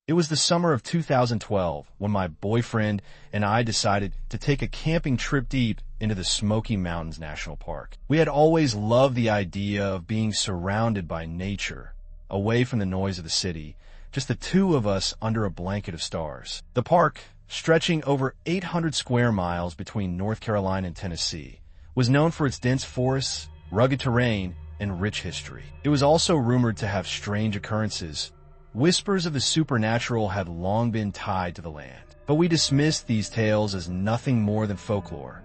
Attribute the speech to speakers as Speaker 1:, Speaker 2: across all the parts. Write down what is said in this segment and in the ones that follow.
Speaker 1: It was the summer of 2012 when my boyfriend and I decided to take a camping trip deep into the Smoky Mountains National Park. We had always loved the idea of being surrounded by nature, away from the noise of the city, just the two of us under a blanket of stars. The park, stretching over 800 square miles between North Carolina and Tennessee, was known for its dense forests, rugged terrain, and rich history. It was also rumored to have strange occurrences. Whispers of the supernatural had long been tied to the land, but we dismissed these tales as nothing more than folklore,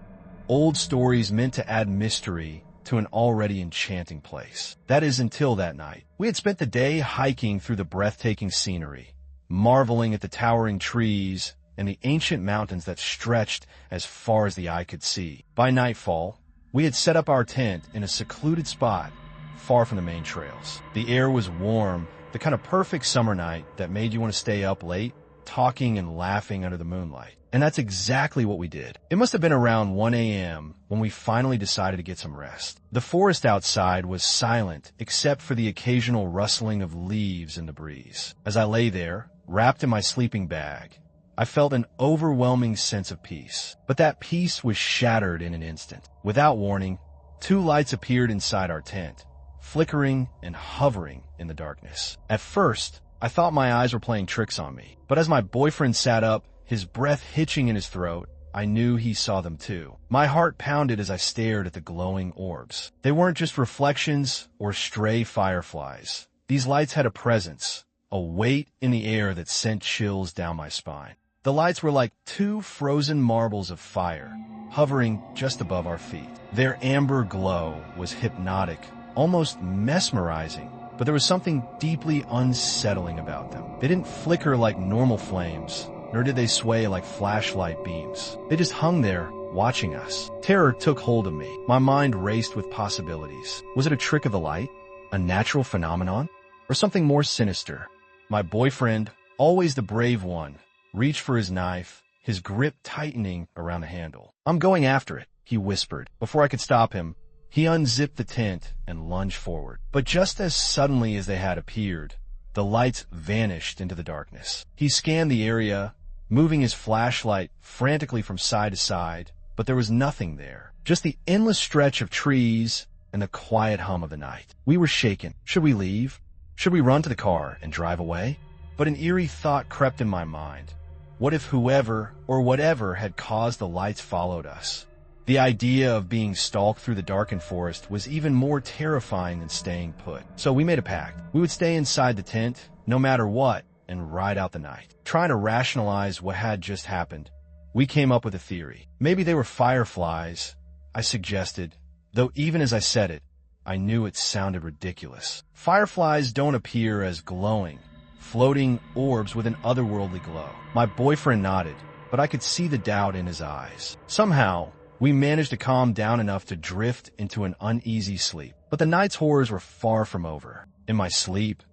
Speaker 1: old stories meant to add mystery to an already enchanting place. That is, until that night. We had spent the day hiking through the breathtaking scenery, marveling at the towering trees and the ancient mountains that stretched as far as the eye could see. By nightfall, we had set up our tent in a secluded spot far from the main trails. The air was warm, the kind of perfect summer night that made you want to stay up late, talking and laughing under the moonlight. And that's exactly what we did. It must have been around 1 a.m. when we finally decided to get some rest. The forest outside was silent except for the occasional rustling of leaves in the breeze. As I lay there, wrapped in my sleeping bag, I felt an overwhelming sense of peace. But that peace was shattered in an instant. Without warning, two lights appeared inside our tent, flickering and hovering in the darkness. At first, I thought my eyes were playing tricks on me, but as my boyfriend sat up, his breath hitching in his throat, I knew he saw them too. My heart pounded as I stared at the glowing orbs. They weren't just reflections or stray fireflies. These lights had a presence, a weight in the air that sent chills down my spine. The lights were like two frozen marbles of fire, hovering just above our feet. Their amber glow was hypnotic, almost mesmerizing, but there was something deeply unsettling about them. They didn't flicker like normal flames, nor did they sway like flashlight beams. They just hung there, watching us. Terror took hold of me. My mind raced with possibilities. Was it a trick of the light? A natural phenomenon? Or something more sinister? My boyfriend, always the brave one, reached for his knife, his grip tightening around the handle. "I'm going after it," he whispered. Before I could stop him, he unzipped the tent and lunged forward. But just as suddenly as they had appeared, the lights vanished into the darkness. He scanned the area, moving his flashlight frantically from side to side, but there was nothing there. Just the endless stretch of trees and the quiet hum of the night. We were shaken. Should we leave? Should we run to the car and drive away? But an eerie thought crept in my mind. What if whoever or whatever had caused the lights followed us? The idea of being stalked through the darkened forest was even more terrifying than staying put. So we made a pact. We would stay inside the tent, no matter what, and ride out the night. Trying to rationalize what had just happened, we came up with a theory. Maybe they were fireflies, I suggested, though even as I said it, I knew it sounded ridiculous. Fireflies don't appear as glowing, floating orbs with an otherworldly glow. My boyfriend nodded, but I could see the doubt in his eyes. Somehow, we managed to calm down enough to drift into an uneasy sleep. But the night's horrors were far from over. In my sleep,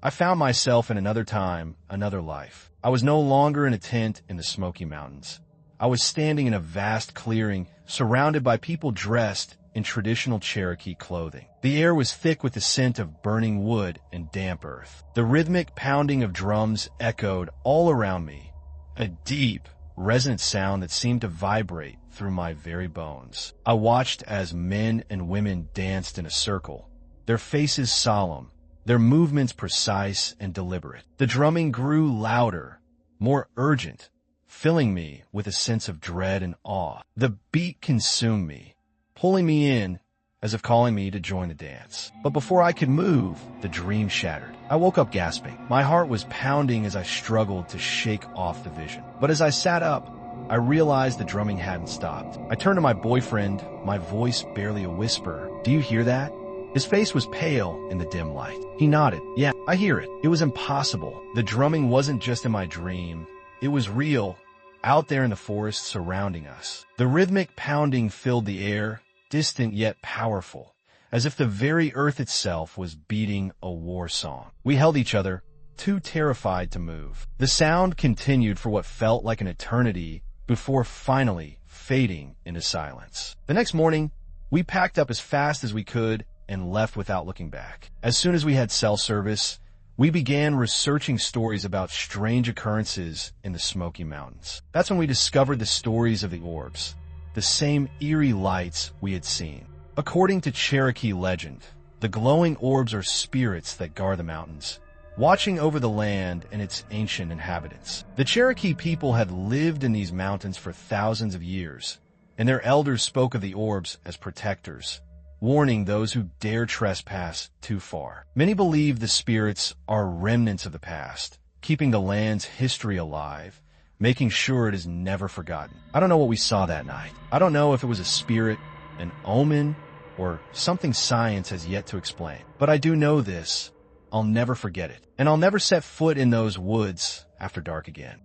Speaker 1: I found myself in another time, another life. I was no longer in a tent in the Smoky Mountains. I was standing in a vast clearing, surrounded by people dressed in traditional Cherokee clothing. The air was thick with the scent of burning wood and damp earth. The rhythmic pounding of drums echoed all around me, a deep, resonant sound that seemed to vibrate through my very bones. I watched as men and women danced in a circle, their faces solemn, their movements precise and deliberate. The drumming grew louder, more urgent, filling me with a sense of dread and awe. The beat consumed me, pulling me in as if calling me to join the dance. But before I could move, the dream shattered. I woke up gasping. My heart was pounding as I struggled to shake off the vision. But as I sat up, I realized the drumming hadn't stopped. I turned to my boyfriend, my voice barely a whisper. "Do you hear that?" His face was pale in the dim light. He nodded. "Yeah, I hear it." It was impossible. The drumming wasn't just in my dream. It was real, out there in the forest surrounding us. The rhythmic pounding filled the air, distant yet powerful, as if the very earth itself was beating a war song. We held each other, too terrified to move. The sound continued for what felt like an eternity before finally fading into silence. The next morning, we packed up as fast as we could and left without looking back. As soon as we had cell service, We began researching stories about strange occurrences in the Smoky Mountains. That's when we discovered the stories of the orbs, the same eerie lights we had seen. According to Cherokee legend, the glowing orbs are spirits that guard the mountains, watching over the land and its ancient inhabitants. The Cherokee people had lived in these mountains for thousands of years, and their elders spoke of the orbs as protectors, warning those who dare trespass too far. Many believe the spirits are remnants of the past, keeping the land's history alive, making sure it is never forgotten. I don't know what we saw that night. I don't know if it was a spirit, an omen, or something science has yet to explain. But I do know this: I'll never forget it, and I'll never set foot in those woods after dark again.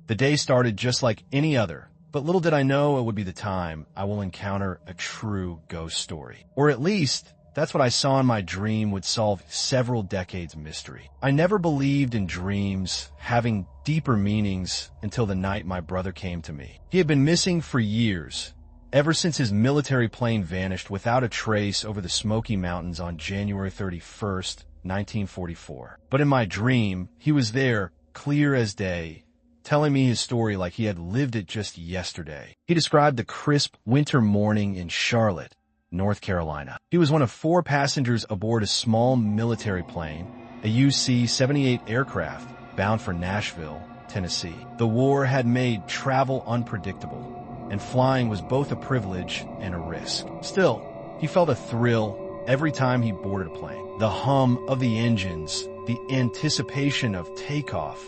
Speaker 1: The day started just like any other, but little did I know it would be the time I will encounter a true ghost story. Or at least, that's what I saw in my dream would solve several decades of mystery. I never believed in dreams having deeper meanings until the night my brother came to me. He had been missing for years, ever since his military plane vanished without a trace over the Smoky Mountains on January 31st, 1944. But in my dream, he was there, clear as day, telling me his story like he had lived it just yesterday. He described the crisp winter morning in Charlotte, North Carolina. He was one of 4 passengers aboard a small military plane, a UC-78 aircraft, bound for Nashville, Tennessee. The war had made travel unpredictable, and flying was both a privilege and a risk. Still, he felt a thrill every time he boarded a plane. The hum of the engines, the anticipation of takeoff,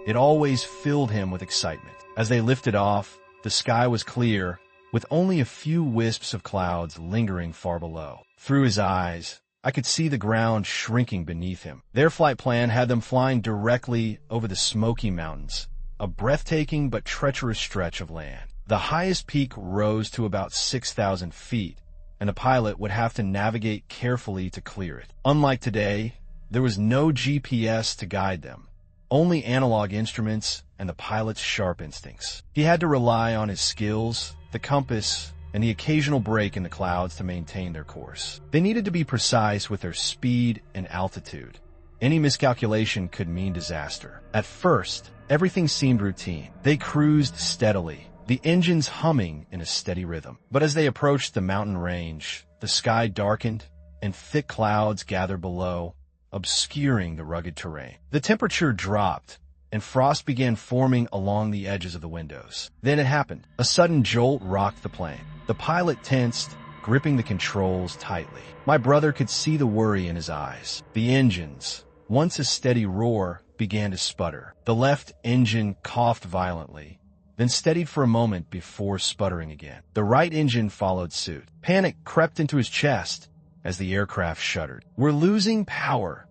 Speaker 1: it always filled him with excitement. As they lifted off, the sky was clear, with only a few wisps of clouds lingering far below. Through his eyes, I could see the ground shrinking beneath him. Their flight plan had them flying directly over the Smoky Mountains, a breathtaking but treacherous stretch of land. The highest peak rose to about 6,000 feet, and the pilot would have to navigate carefully to clear it. Unlike today, there was no GPS to guide them, only analog instruments and the pilot's sharp instincts. He had to rely on his skills, the compass, and the occasional break in the clouds to maintain their course. They needed to be precise with their speed and altitude. Any miscalculation could mean disaster. At first, everything seemed routine. They cruised steadily, the engines humming in a steady rhythm. But as they approached the mountain range, the sky darkened and thick clouds gathered below, obscuring the rugged terrain. The temperature dropped, and frost began forming along the edges of the windows. Then it happened. A sudden jolt rocked the plane. The pilot tensed, gripping the controls tightly. My brother could see the worry in his eyes. The engines, once a steady roar, began to sputter. The left engine coughed violently, then steadied for a moment before sputtering again. The right engine followed suit. Panic crept into his chest as the aircraft shuddered. "We're losing power,"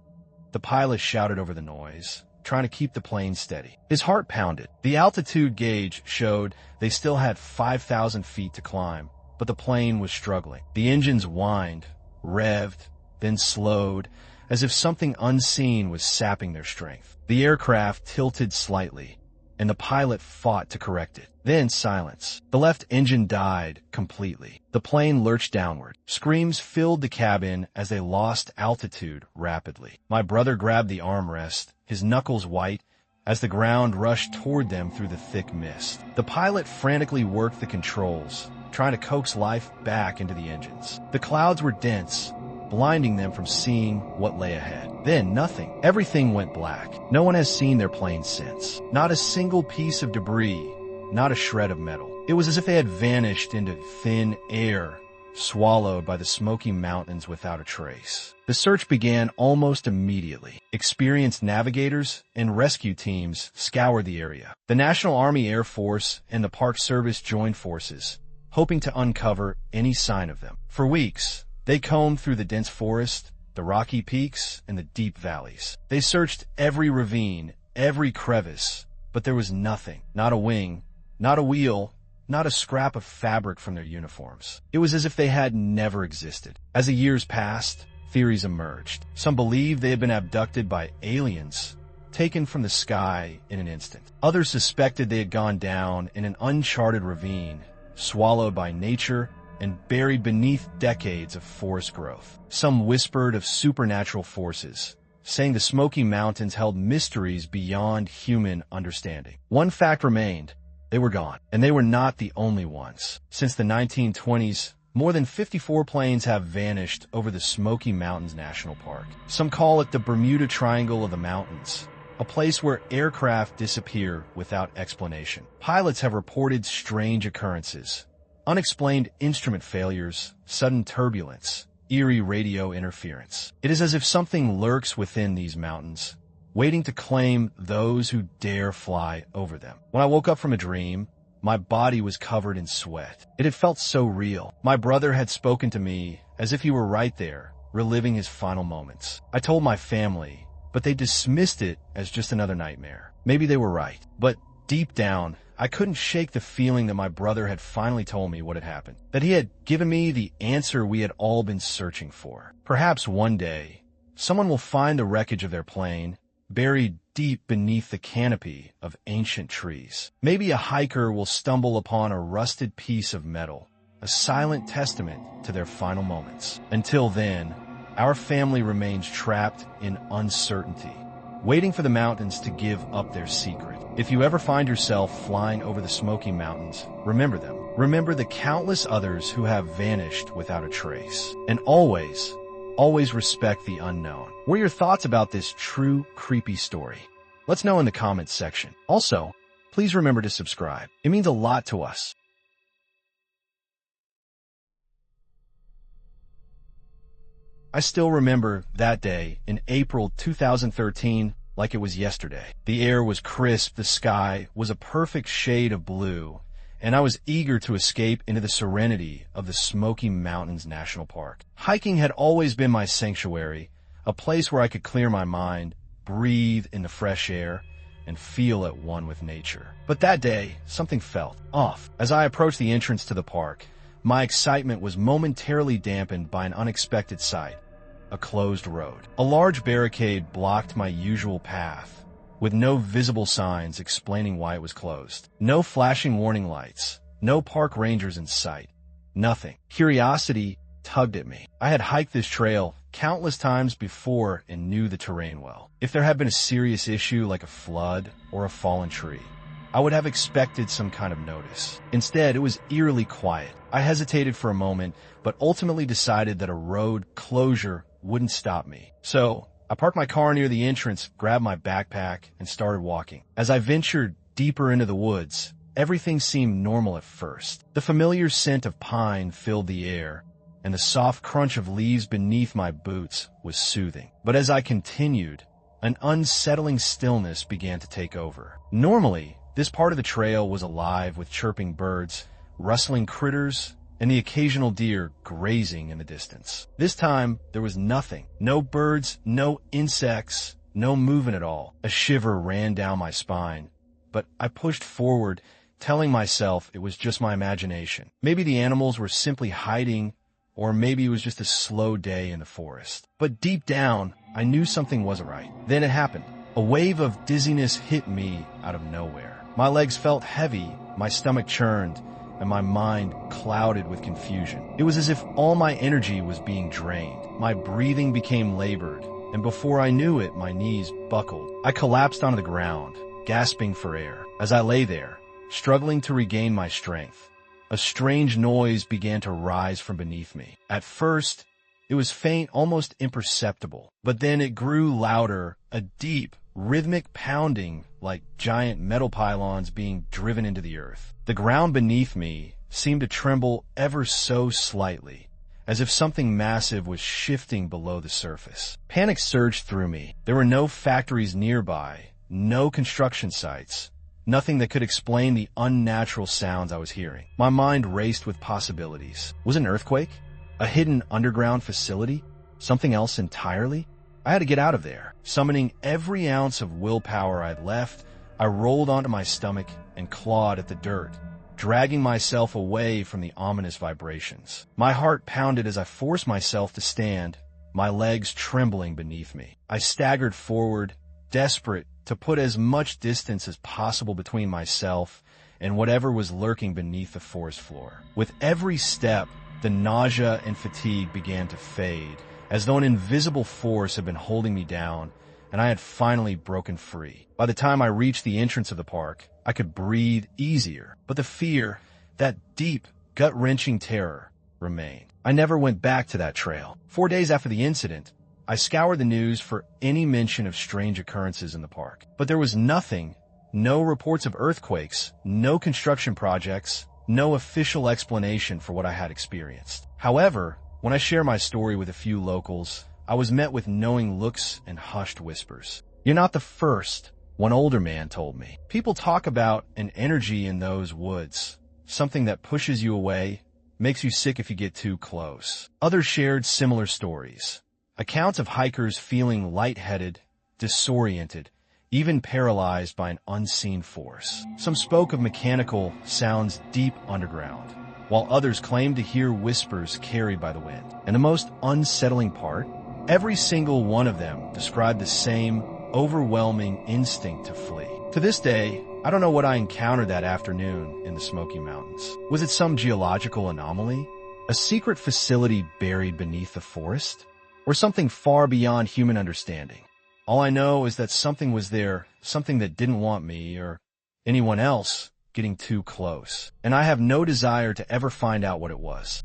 Speaker 1: the pilot shouted over the noise, trying to keep the plane steady. His heart pounded. The altitude gauge showed they still had 5,000 feet to climb, but the plane was struggling. The engines whined, revved, then slowed, as if something unseen was sapping their strength. The aircraft tilted slightly, and the pilot fought to correct it. Then silence. The left engine died completely. The plane lurched downward. Screams filled the cabin as they lost altitude rapidly. My brother grabbed the armrest, his knuckles white, as the ground rushed toward them through the thick mist. The pilot frantically worked the controls, trying to coax life back into the engines. The clouds were dense, blinding them from seeing what lay ahead. Then nothing. Everything went black. No one has seen their plane since. Not a single piece of debris, not a shred of metal. It was as if they had vanished into thin air, swallowed by the Smoky Mountains without a trace. The search began almost immediately. Experienced navigators and rescue teams scoured the area. The National Army Air Force and the Park Service joined forces, hoping to uncover any sign of them. For weeks, they combed through the dense forest, the rocky peaks, and the deep valleys. They searched every ravine, every crevice, but there was nothing. Not a wing, not a wheel, not a scrap of fabric from their uniforms. It was as if they had never existed. As the years passed, theories emerged. Some believed they had been abducted by aliens, taken from the sky in an instant. Others suspected they had gone down in an uncharted ravine, swallowed by nature and buried beneath decades of forest growth. Some whispered of supernatural forces, saying the Smoky Mountains held mysteries beyond human understanding. One fact remained: they were gone, and they were not the only ones. Since the 1920s, more than 54 planes have vanished over the Smoky Mountains National Park. Some call it the Bermuda Triangle of the mountains, a place where aircraft disappear without explanation. Pilots have reported strange occurrences: unexplained instrument failures, sudden turbulence, eerie radio interference. It is as if something lurks within these mountains, waiting to claim those who dare fly over them. When I woke up from a dream, my body was covered in sweat. It had felt so real. My brother had spoken to me as if he were right there, reliving his final moments. I told my family, but they dismissed it as just another nightmare. Maybe they were right, but deep down, I couldn't shake the feeling that my brother had finally told me what had happened, that he had given me the answer we had all been searching for. Perhaps one day, someone will find the wreckage of their plane, buried deep beneath the canopy of ancient trees. Maybe a hiker will stumble upon a rusted piece of metal, a silent testament to their final moments. Until then, our family remains trapped in uncertainty, waiting for the mountains to give up their secret. If you ever find yourself flying over the Smoky Mountains, remember them. Remember the countless others who have vanished without a trace. And always respect the unknown. What are your thoughts about this true creepy story? Let's know in the comments section. Also, please remember to subscribe. It means a lot to us. I still remember that day in April 2013 like it was yesterday. The air was crisp, the sky was a perfect shade of blue, and I was eager to escape into the serenity of the Smoky Mountains National Park. Hiking had always been my sanctuary, a place where I could clear my mind, breathe in the fresh air, and feel at one with nature. But that day, something felt off. As I approached the entrance to the park, my excitement was momentarily dampened by an unexpected sight: a closed road. A large barricade blocked my usual path, with no visible signs explaining why it was closed. No flashing warning lights, no park rangers in sight, nothing. Curiosity tugged at me. I had hiked this trail countless times before and knew the terrain well. If there had been a serious issue like a flood or a fallen tree, I would have expected some kind of notice. Instead, it was eerily quiet. I hesitated for a moment, but ultimately decided that a road closure wouldn't stop me. So I parked my car near the entrance, grabbed my backpack, and started walking. As I ventured deeper into the woods, everything seemed normal at first. The familiar scent of pine filled the air, and the soft crunch of leaves beneath my boots was soothing. But as I continued, an unsettling stillness began to take over. Normally, this part of the trail was alive with chirping birds, rustling critters, and the occasional deer grazing in the distance. This time, there was nothing. No birds, no insects, no movement at all. A shiver ran down my spine, but I pushed forward, telling myself it was just my imagination. Maybe the animals were simply hiding, or maybe it was just a slow day in the forest. But deep down, I knew something wasn't right. Then it happened. A wave of dizziness hit me out of nowhere. My legs felt heavy, my stomach churned, and my mind clouded with confusion. It was as if all my energy was being drained. My breathing became labored, and before I knew it, my knees buckled. I collapsed onto the ground, gasping for air. As I lay there, struggling to regain my strength, a strange noise began to rise from beneath me. At first, it was faint, almost imperceptible, but then it grew louder, a deep, rhythmic pounding like giant metal pylons being driven into the earth. The ground beneath me seemed to tremble ever so slightly, as if something massive was shifting below the surface. Panic surged through me. There were no factories nearby, no construction sites, nothing that could explain the unnatural sounds I was hearing. My mind raced with possibilities. Was it an earthquake? A hidden underground facility? Something else entirely? I had to get out of there. Summoning every ounce of willpower I'd left, I rolled onto my stomach and clawed at the dirt, dragging myself away from the ominous vibrations. My heart pounded as I forced myself to stand, my legs trembling beneath me. I staggered forward, desperate to put as much distance as possible between myself and whatever was lurking beneath the forest floor. With every step, the nausea and fatigue began to fade, as though an invisible force had been holding me down, and I had finally broken free. By the time I reached the entrance of the park, I could breathe easier, but the fear, that deep, gut-wrenching terror, remained. I never went back to that trail. 4 days after the incident, I scoured the news for any mention of strange occurrences in the park. But there was nothing, no reports of earthquakes, no construction projects, no official explanation for what I had experienced. However, when I shared my story with a few locals, I was met with knowing looks and hushed whispers. "You're not the first," one older man told me. "People talk about an energy in those woods, something that pushes you away, makes you sick if you get too close." Others shared similar stories. Accounts of hikers feeling lightheaded, disoriented, even paralyzed by an unseen force. Some spoke of mechanical sounds deep underground, while others claimed to hear whispers carried by the wind. And the most unsettling part, every single one of them described the same overwhelming instinct to flee. To this day, I don't know what I encountered that afternoon in the Smoky Mountains. Was it some geological anomaly? A secret facility buried beneath the forest? Or something far beyond human understanding? All I know is that something was there, something that didn't want me or anyone else getting too close. And I have no desire to ever find out what it was.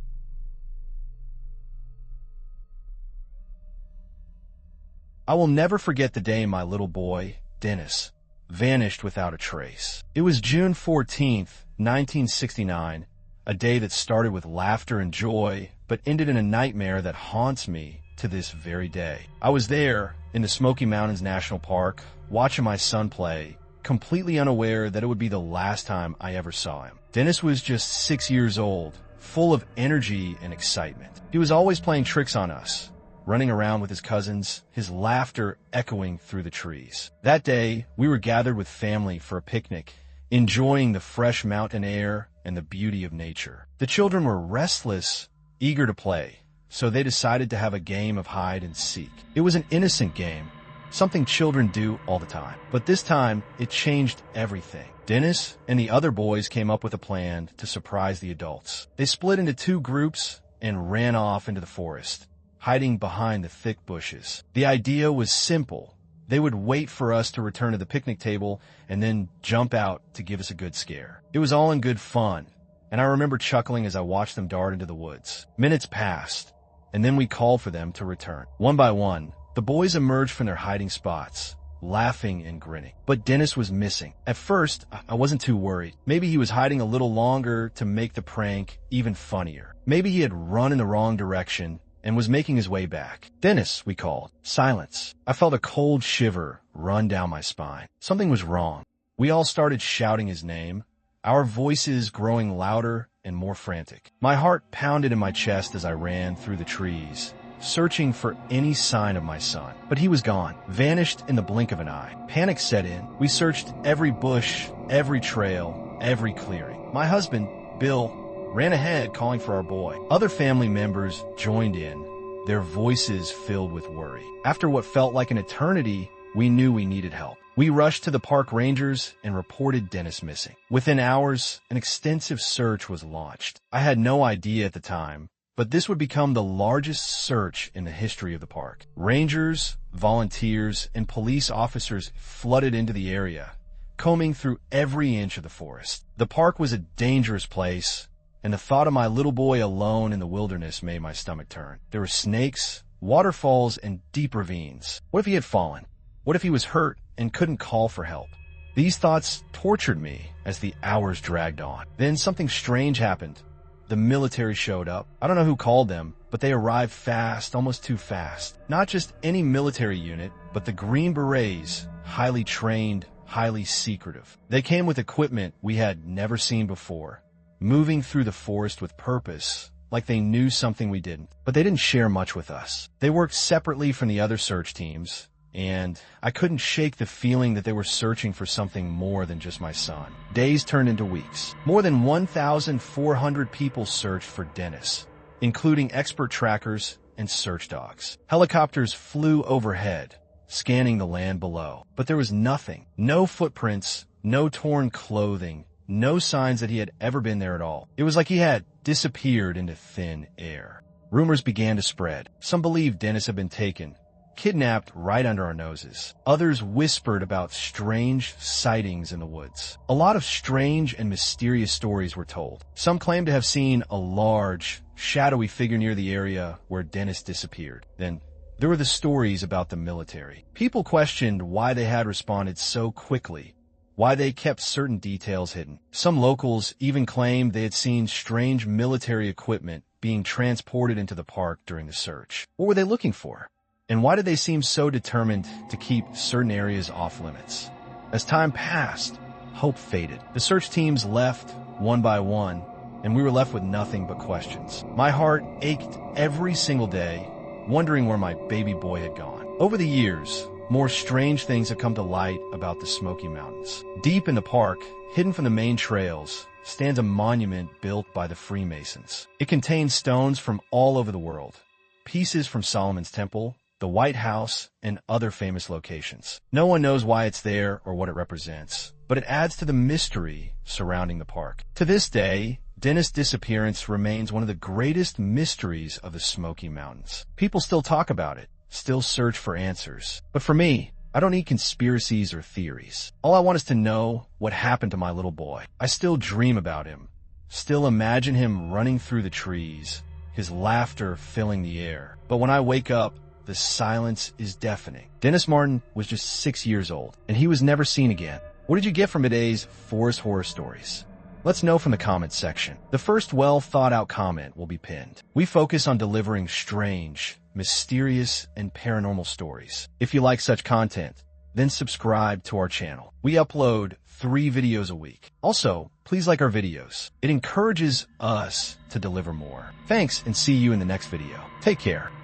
Speaker 1: I will never forget the day my little boy, Dennis, vanished without a trace. It was June 14th, 1969, a day that started with laughter and joy, but ended in a nightmare that haunts me to this very day. I was there in the Smoky Mountains National Park, watching my son play, completely unaware that it would be the last time I ever saw him. Dennis was just 6 years old, full of energy and excitement. He was always playing tricks on us, running around with his cousins, his laughter echoing through the trees. That day, we were gathered with family for a picnic, enjoying the fresh mountain air and the beauty of nature. The children were restless, eager to play, so they decided to have a game of hide and seek. It was an innocent game, something children do all the time. But this time, it changed everything. Dennis and the other boys came up with a plan to surprise the adults. They split into 2 groups and ran off into the forest, hiding behind the thick bushes. The idea was simple. They would wait for us to return to the picnic table and then jump out to give us a good scare. It was all in good fun, and I remember chuckling as I watched them dart into the woods. Minutes passed, and then we called for them to return. One by one, the boys emerged from their hiding spots, laughing and grinning. But Dennis was missing. At first, I wasn't too worried. Maybe he was hiding a little longer to make the prank even funnier. Maybe he had run in the wrong direction and was making his way back. "Dennis," we called. Silence. I felt a cold shiver run down my spine. Something was wrong. We all started shouting his name, our voices growing louder and more frantic. My heart pounded in my chest as I ran through the trees, searching for any sign of my son. But he was gone, vanished in the blink of an eye. Panic set in. We searched every bush, every trail, every clearing. My husband, Bill, ran ahead calling for our boy. Other family members joined in, their voices filled with worry. After what felt like an eternity, we knew we needed help. We rushed to the park rangers and reported Dennis missing. Within hours, an extensive search was launched. I had no idea at the time, but this would become the largest search in the history of the park. Rangers, volunteers, and police officers flooded into the area, combing through every inch of the forest. The park was a dangerous place, and the thought of my little boy alone in the wilderness made my stomach turn. There were snakes, waterfalls, and deep ravines. What if he had fallen? What if he was hurt and couldn't call for help? These thoughts tortured me as the hours dragged on. Then something strange happened. The military showed up. I don't know who called them, but they arrived fast, almost too fast. Not just any military unit, but the Green Berets, highly trained, highly secretive. They came with equipment we had never seen before, moving through the forest with purpose, like they knew something we didn't. But they didn't share much with us. They worked separately from the other search teams, and I couldn't shake the feeling that they were searching for something more than just my son. Days turned into weeks. More than 1,400 people searched for Dennis, including expert trackers and search dogs. Helicopters flew overhead, scanning the land below. But there was nothing. No footprints, no torn clothing, no signs that he had ever been there at all. It was like he had disappeared into thin air. Rumors began to spread. Some believed Dennis had been taken, kidnapped right under our noses. Others whispered about strange sightings in the woods. A lot of strange and mysterious stories were told. Some claimed to have seen a large, shadowy figure near the area where Dennis disappeared. Then there were the stories about the military. People questioned why they had responded so quickly, why they kept certain details hidden. Some locals even claimed they had seen strange military equipment being transported into the park during the search. What were they looking for? And why did they seem so determined to keep certain areas off limits? As time passed, hope faded. The search teams left one by one, and we were left with nothing but questions. My heart ached every single day, wondering where my baby boy had gone. Over the years, more strange things have come to light about the Smoky Mountains. Deep in the park, hidden from the main trails, stands a monument built by the Freemasons. It contains stones from all over the world, pieces from Solomon's Temple, the White House, and other famous locations. No one knows why it's there or what it represents, but it adds to the mystery surrounding the park. To this day, Dennis' disappearance remains one of the greatest mysteries of the Smoky Mountains. People still talk about it, still search for answers. But for me, I don't need conspiracies or theories. All I want is to know what happened to my little boy. I still dream about him, still imagine him running through the trees, his laughter filling the air. But when I wake up, the silence is deafening. Dennis Martin was just 6 years old, and he was never seen again. What did you get from today's Forest Horror Stories? Let's know from the comments section. The first well-thought-out comment will be pinned. We focus on delivering strange, mysterious, and paranormal stories. If you like such content, then subscribe to our channel. We upload 3 videos a week. Also, please like our videos. It encourages us to deliver more. Thanks, and see you in the next video. Take care.